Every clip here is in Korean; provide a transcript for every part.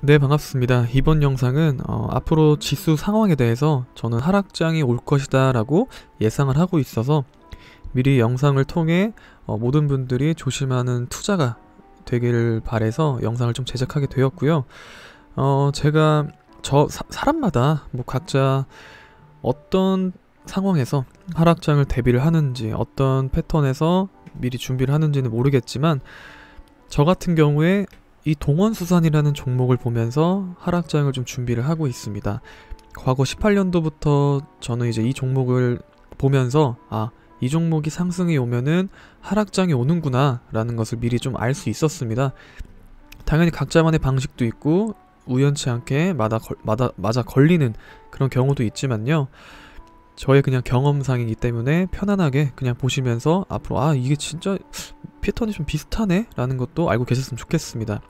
네, 반갑습니다. 이번 영상은 앞으로 지수 상황에 대해서 저는 하락장이 올 것이다 라고 예상을 하고 있어서 미리 영상을 통해 모든 분들이 조심하는 투자가 되기를 바래서 영상을 좀 제작하게 되었고요. 제가 사람마다 뭐 각자 어떤 상황에서 하락장을 대비를 하는지, 어떤 패턴에서 미리 준비를 하는지는 모르겠지만, 저 같은 경우에 이 동원수산이라는 종목을 보면서 하락장을 좀 준비를 하고 있습니다. 과거 18년도부터 저는 이제 이 종목을 보면서 이 종목이 상승이 오면은 하락장이 오는구나 라는 것을 미리 좀 알 수 있었습니다. 당연히 각자만의 방식도 있고 우연치 않게 맞아 걸리는 그런 경우도 있지만요. 저의 그냥 경험상이기 때문에 편안하게 그냥 보시면서 앞으로 이게 진짜 패턴이 좀 비슷하네 라는 것도 알고 계셨으면 좋겠습니다.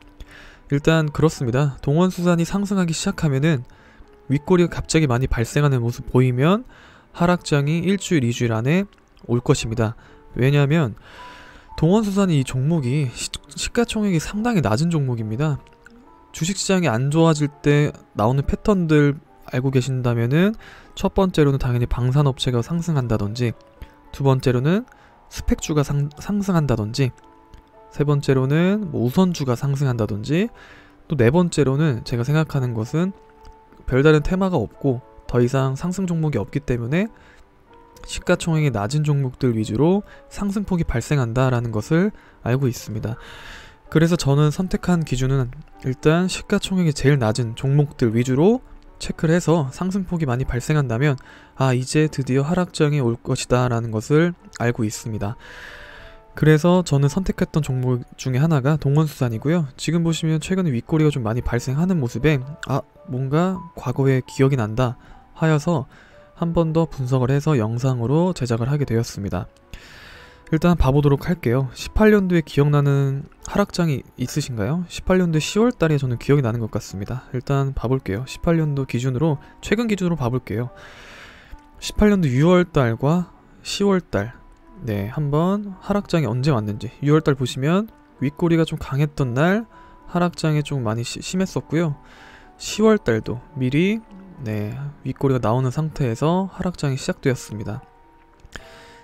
일단 그렇습니다. 동원수산이 상승하기 시작하면은 윗꼬리가 갑자기 많이 발생하는 모습 보이면 하락장이 일주일, 2주일 안에 올 것입니다. 왜냐하면 동원수산이 이 종목이 시가총액이 상당히 낮은 종목입니다. 주식시장이 안 좋아질 때 나오는 패턴들 알고 계신다면은 첫 번째로는 당연히 방산업체가 상승한다든지, 두 번째로는 스펙주가 상승한다든지, 세 번째로는 뭐 우선주가 상승한다든지, 또 네 번째로는 제가 생각하는 것은 별다른 테마가 없고 더 이상 상승 종목이 없기 때문에 시가총액이 낮은 종목들 위주로 상승폭이 발생한다라는 것을 알고 있습니다. 그래서 저는 선택한 기준은 일단 시가총액이 제일 낮은 종목들 위주로 체크를 해서 상승폭이 많이 발생한다면 이제 드디어 하락장이 올 것이다 라는 것을 알고 있습니다. 그래서 저는 선택했던 종목 중에 하나가 동원수산이고요. 지금 보시면 최근에 윗꼬리가 좀 많이 발생하는 모습에 뭔가 과거에 기억이 난다 하여서 한 번 더 분석을 해서 영상으로 제작을 하게 되었습니다. 일단 봐보도록 할게요. 18년도에 기억나는 하락장이 있으신가요? 18년도 10월달에 저는 기억이 나는 것 같습니다. 일단 봐볼게요. 18년도 기준으로, 최근 기준으로 봐볼게요. 18년도 6월달과 10월달, 한번 하락장이 언제 왔는지. 6월달 보시면 윗꼬리가 좀 강했던 날 하락장이 좀 많이 심했었고요. 10월달도 미리 윗꼬리가 나오는 상태에서 하락장이 시작되었습니다.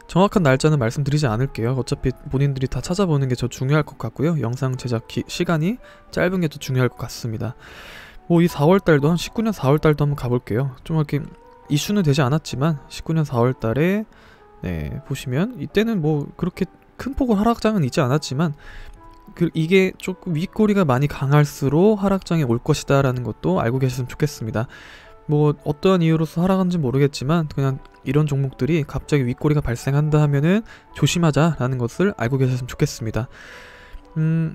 정확한 날짜는 말씀드리지 않을게요. 어차피 본인들이 다 찾아보는 게 더 중요할 것 같고요. 영상 제작 시간이 짧은 게 더 중요할 것 같습니다. 이 4월달도 한 19년 4월달도 한번 가볼게요. 좀 이렇게 이슈는 되지 않았지만 19년 4월달에 보시면 이때는 뭐 그렇게 큰 폭의 하락장은 있지 않았지만 이게 조금 윗꼬리가 많이 강할수록 하락장이 올 것이다 라는 것도 알고 계셨으면 좋겠습니다. 뭐 어떠한 이유로서 하락한지 모르겠지만 그냥 이런 종목들이 갑자기 윗꼬리가 발생한다 하면은 조심하자 라는 것을 알고 계셨으면 좋겠습니다.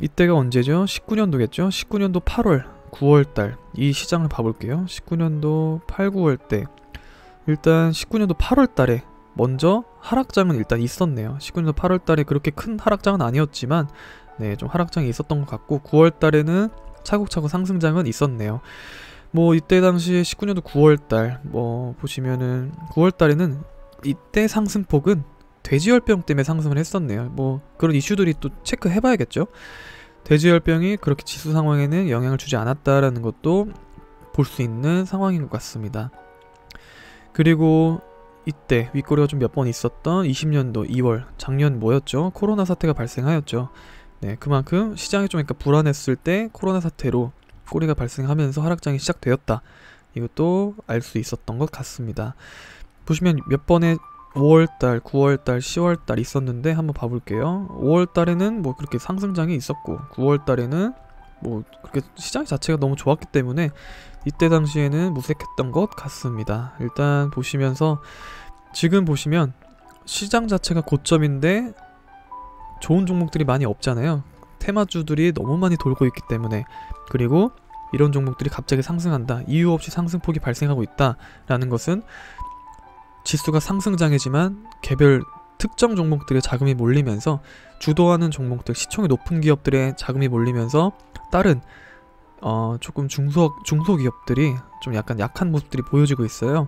이때가 언제죠? 19년도겠죠? 19년도 8월, 9월달 이 시장을 봐볼게요. 19년도 8, 9월 때 일단 19년도 8월달에 먼저 하락장은 일단 있었네요. 19년도 8월달에 그렇게 큰 하락장은 아니었지만 좀 하락장이 있었던 것 같고 9월달에는 차곡차곡 상승장은 있었네요. 이때 당시에 19년도 9월달 보시면은 9월달에는 이때 상승폭은 돼지열병 때문에 상승을 했었네요. 그런 이슈들이 또 체크해봐야겠죠. 돼지열병이 그렇게 지수 상황에는 영향을 주지 않았다라는 것도 볼 수 있는 상황인 것 같습니다. 그리고 이때 윗꼬리가 좀 몇 번 있었던 20년도 2월, 작년 뭐였죠? 코로나 사태가 발생하였죠. 그만큼 시장이 좀 불안했을 때 코로나 사태로 꼬리가 발생하면서 하락장이 시작되었다. 이것도 알 수 있었던 것 같습니다. 보시면 몇 번의 5월달, 9월달, 10월달 있었는데 한번 봐볼게요. 5월달에는 그렇게 상승장이 있었고 9월달에는 그렇게 시장 자체가 너무 좋았기 때문에 이때 당시에는 무색했던 것 같습니다. 일단 보시면서 지금 보시면 시장 자체가 고점인데 좋은 종목들이 많이 없잖아요. 테마주들이 너무 많이 돌고 있기 때문에, 그리고 이런 종목들이 갑자기 상승한다, 이유 없이 상승폭이 발생하고 있다 라는 것은 지수가 상승장이지만 개별 특정 종목들의 자금이 몰리면서 주도하는 종목들, 시총이 높은 기업들의 자금이 몰리면서 다른 조금 중소기업들이 좀 약간 약한 모습들이 보여지고 있어요.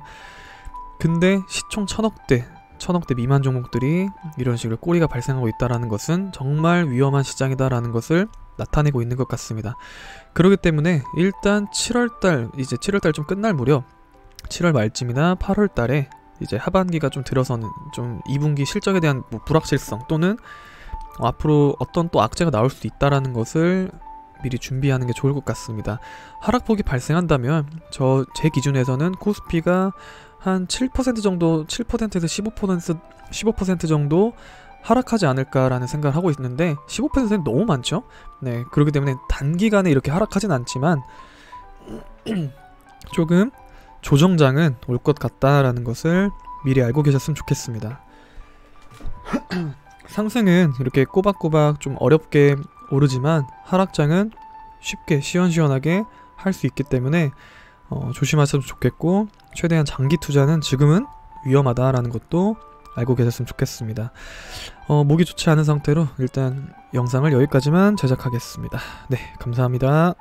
근데 시총 1000억대 미만 종목들이 이런 식으로 꼬리가 발생하고 있다는 것은 정말 위험한 시장이다라는 것을 나타내고 있는 것 같습니다. 그렇기 때문에 일단 7월달, 이제 7월달 좀 끝날 무렵 7월 말쯤이나 8월달에 이제 하반기가 좀 들어서는 좀 2분기 실적에 대한 뭐 불확실성 또는 앞으로 어떤 또 악재가 나올 수도 있다라는 것을 미리 준비하는 게 좋을 것 같습니다. 하락폭이 발생한다면 제 기준에서는 코스피가 한 7% 정도, 7%에서 15% 정도 하락하지 않을까라는 생각을 하고 있는데 15%는 너무 많죠? 네, 그렇기 때문에 단기간에 이렇게 하락하진 않지만 조금 조정장은 올 것 같다라는 것을 미리 알고 계셨으면 좋겠습니다. 상승은 이렇게 꼬박꼬박 좀 어렵게 오르지만 하락장은 쉽게 시원시원하게 할 수 있기 때문에 조심하셔도 좋겠고, 최대한 장기 투자는 지금은 위험하다라는 것도 알고 계셨으면 좋겠습니다. 목이 좋지 않은 상태로 일단 영상을 여기까지만 제작하겠습니다. 네, 감사합니다.